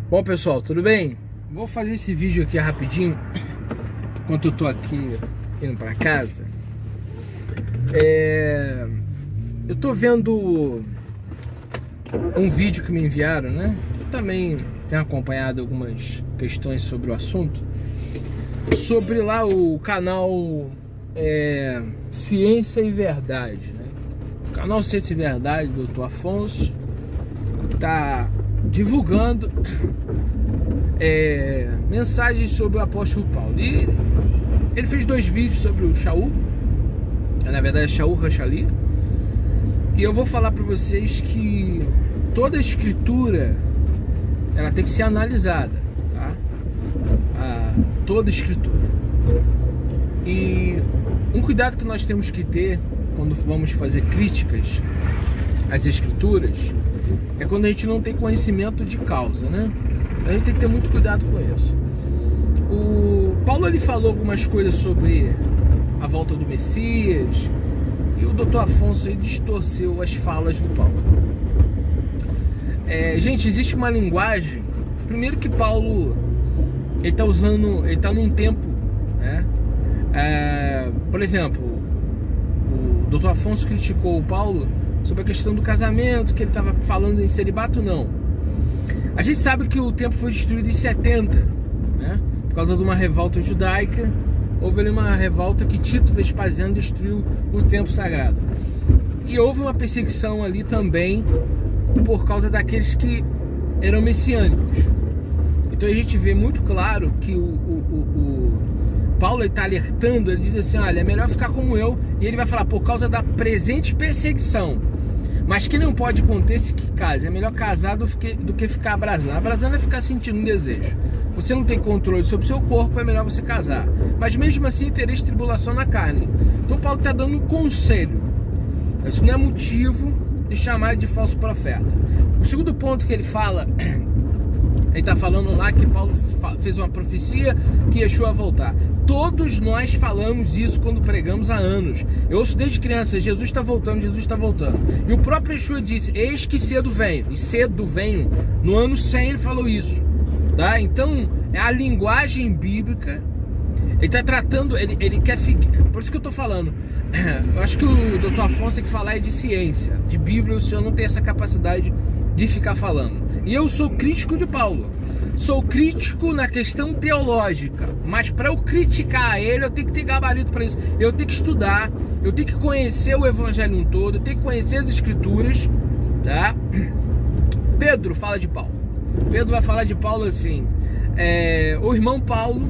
Bom, pessoal, tudo bem? Vou fazer esse vídeo aqui rapidinho, enquanto eu tô aqui indo pra casa. Eu tô vendo um vídeo que me enviaram, né? Eu também tenho acompanhado algumas questões sobre o assunto, sobre lá o canal Ciência e Verdade, né? O canal Ciência e Verdade do Dr. Afonso tá divulgando mensagens sobre o apóstolo Paulo. E ele fez 2 vídeos sobre o Shaul, na verdade é Shaul Rachali. E eu vou falar para vocês que toda a escritura ela tem que ser analisada, tá? Toda a escritura. E um cuidado que nós temos que ter quando vamos fazer críticas às escrituras é quando a gente não tem conhecimento de causa, né? Então a gente tem que ter muito cuidado com isso. O Paulo ele falou algumas coisas sobre a volta do Messias, e o Dr. Afonso ele distorceu as falas do Paulo. Gente, existe uma linguagem. Primeiro que Paulo ele está num tempo, né? Por exemplo, o Dr. Afonso criticou o Paulo sobre a questão do casamento, que ele estava falando em celibato. Não. A gente sabe que o templo foi destruído em 70, né? Por causa de uma revolta judaica. Houve ali uma revolta que Tito Vespasiano destruiu o templo sagrado. E houve uma perseguição ali também por causa daqueles que eram messiânicos. Então a gente vê muito claro que o Paulo está alertando, ele diz assim, olha, é melhor ficar como eu, e ele vai falar, por causa da presente perseguição, mas que não pode acontecer que case, é melhor casar do que ficar abrasando. Abrasando é ficar sentindo um desejo. Você não tem controle sobre o seu corpo, é melhor você casar. Mas mesmo assim tereis tribulação na carne. Então Paulo está dando um conselho. Isso não é motivo de chamar ele de falso profeta. O segundo ponto que ele fala, ele está falando lá que Paulo fez uma profecia que Yeshua ia voltar. Todos nós falamos isso quando pregamos há anos. Eu ouço desde criança, Jesus está voltando, Jesus está voltando. E o próprio Yeshua disse, eis que cedo venho. E cedo venho, no ano 100 ele falou isso. Tá? Então, é a linguagem bíblica. Ele está tratando, ele quer ficar. Por isso que eu estou falando. Eu acho que o Dr. Afonso tem que falar de ciência. De Bíblia, o senhor não tem essa capacidade de ficar falando. E eu sou crítico de Paulo. Sou crítico na questão teológica, mas para eu criticar ele, eu tenho que ter gabarito para isso. Eu tenho que estudar, eu tenho que conhecer o evangelho todo, eu tenho que conhecer as escrituras, tá? Pedro fala de Paulo. Pedro vai falar de Paulo assim, o irmão Paulo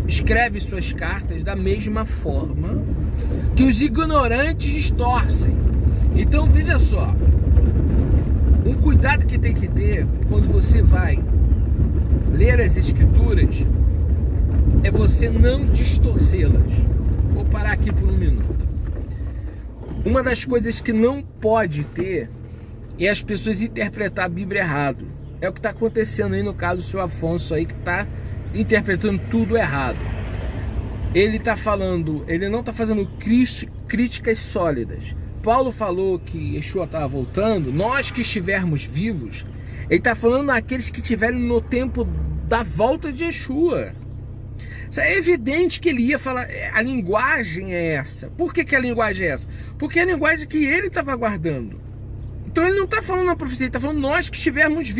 escreve suas cartas da mesma forma que os ignorantes distorcem. Então veja só, um cuidado que tem que ter quando você vai ler as escrituras é você não distorcê-las. Vou parar aqui por um minuto. Uma das coisas que não pode ter é as pessoas interpretar a Bíblia errado. É o que está acontecendo aí no caso do seu Afonso aí, que está interpretando tudo errado. Ele está falando, ele não está fazendo críticas sólidas. Paulo falou que Yeshua estava voltando, nós que estivermos vivos, ele está falando naqueles que estiverem no tempo da volta de Yeshua. Isso é evidente que ele ia falar, a linguagem é essa. Por que a linguagem é essa? Porque é a linguagem que ele estava aguardando. Então ele não está falando na profecia, ele está falando nós que estivermos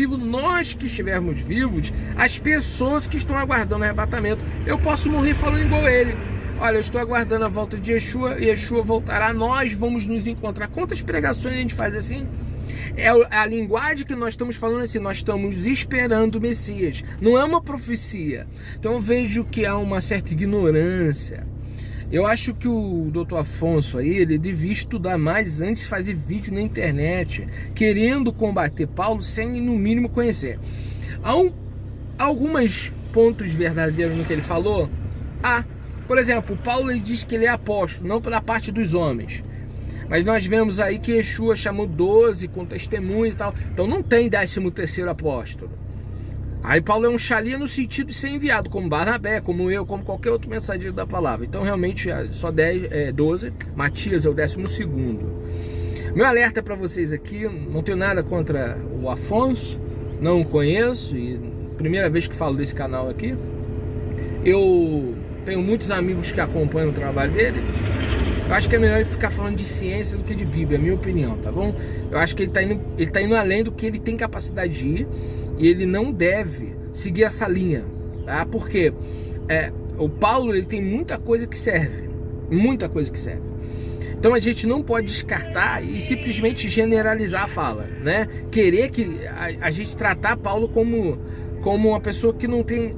vivos, as pessoas que estão aguardando o arrebatamento. Eu posso morrer falando igual ele. Olha, eu estou aguardando a volta de Yeshua, e Yeshua voltará, nós vamos nos encontrar. Quantas pregações a gente faz assim? É a linguagem que nós estamos falando assim, nós estamos esperando o Messias. Não é uma profecia. Então eu vejo que há uma certa ignorância. Eu acho que o Dr. Afonso aí, ele devia estudar mais antes de fazer vídeo na internet, querendo combater Paulo sem no mínimo conhecer. Há alguns pontos verdadeiros no que ele falou. Por exemplo, Paulo ele diz que ele é apóstolo, não pela parte dos homens. Mas nós vemos aí que Yeshua chamou 12 com testemunhas e tal. Então não tem 13º apóstolo. Aí Paulo é um xalia no sentido de ser enviado, como Barnabé, como eu, como qualquer outro mensageiro da palavra. Então realmente só 12, Matias é o 12º. Meu alerta para vocês aqui, não tenho nada contra o Afonso, não o conheço, e primeira vez que falo desse canal aqui. Eu tenho muitos amigos que acompanham o trabalho dele. Eu acho que é melhor ele ficar falando de ciência do que de Bíblia, é a minha opinião, tá bom? Eu acho que ele tá indo além do que ele tem capacidade de ir, e ele não deve seguir essa linha, tá? Porque o Paulo, ele tem muita coisa que serve, muita coisa que serve. Então a gente não pode descartar e simplesmente generalizar a fala, né? Querer que a gente tratar Paulo como uma pessoa que não tem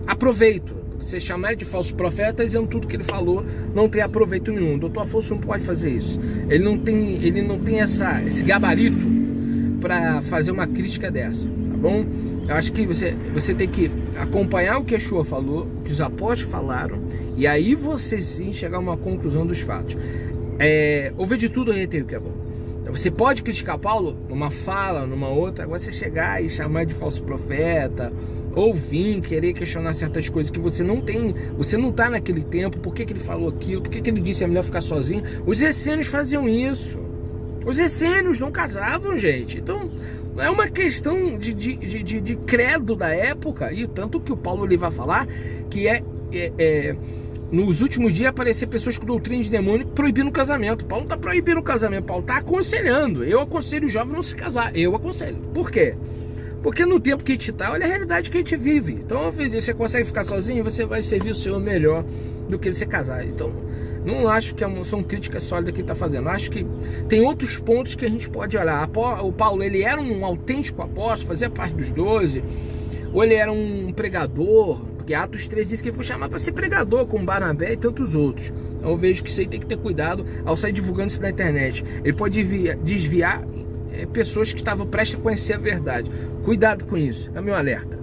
aproveito. Você chamar ele de falso profeta dizendo tudo que ele falou não tem aproveito nenhum. O Dr. Afonso não pode fazer isso. Ele não tem esse gabarito para fazer uma crítica dessa, tá bom? Eu acho que você tem que acompanhar o que Yeshua falou, o que os apóstolos falaram, e aí você sim chegar a uma conclusão dos fatos. Ouvir de tudo, reter o que é bom. Então, você pode criticar Paulo numa fala, numa outra, agora você chegar e chamar de falso profeta, ou vir querer questionar certas coisas que você não tem, você não está naquele tempo, por que ele falou aquilo, por que ele disse é melhor ficar sozinho. Os essênios faziam isso. Os essênios não casavam, gente. Então, é uma questão de credo da época, e tanto que o Paulo ele vai falar que nos últimos dias aparecer pessoas com doutrina de demônio proibindo o casamento. Paulo não está proibindo o casamento, Paulo está aconselhando. Eu aconselho o jovem a não se casar, eu aconselho. Por quê? Porque no tempo que a gente está, olha a realidade que a gente vive. Então, você consegue ficar sozinho, você vai servir o Senhor melhor do que você casar. Então, não acho que são críticas sólidas que ele está fazendo. Acho que tem outros pontos que a gente pode olhar. O Paulo, ele era um autêntico apóstolo, fazia parte dos 12, ou ele era um pregador, porque Atos 3 diz que ele foi chamado para ser pregador, como Barnabé e tantos outros. Então eu vejo que isso aí tem que ter cuidado ao sair divulgando isso na internet. Ele pode desviar pessoas que estavam prestes a conhecer a verdade. Cuidado com isso, é meu alerta.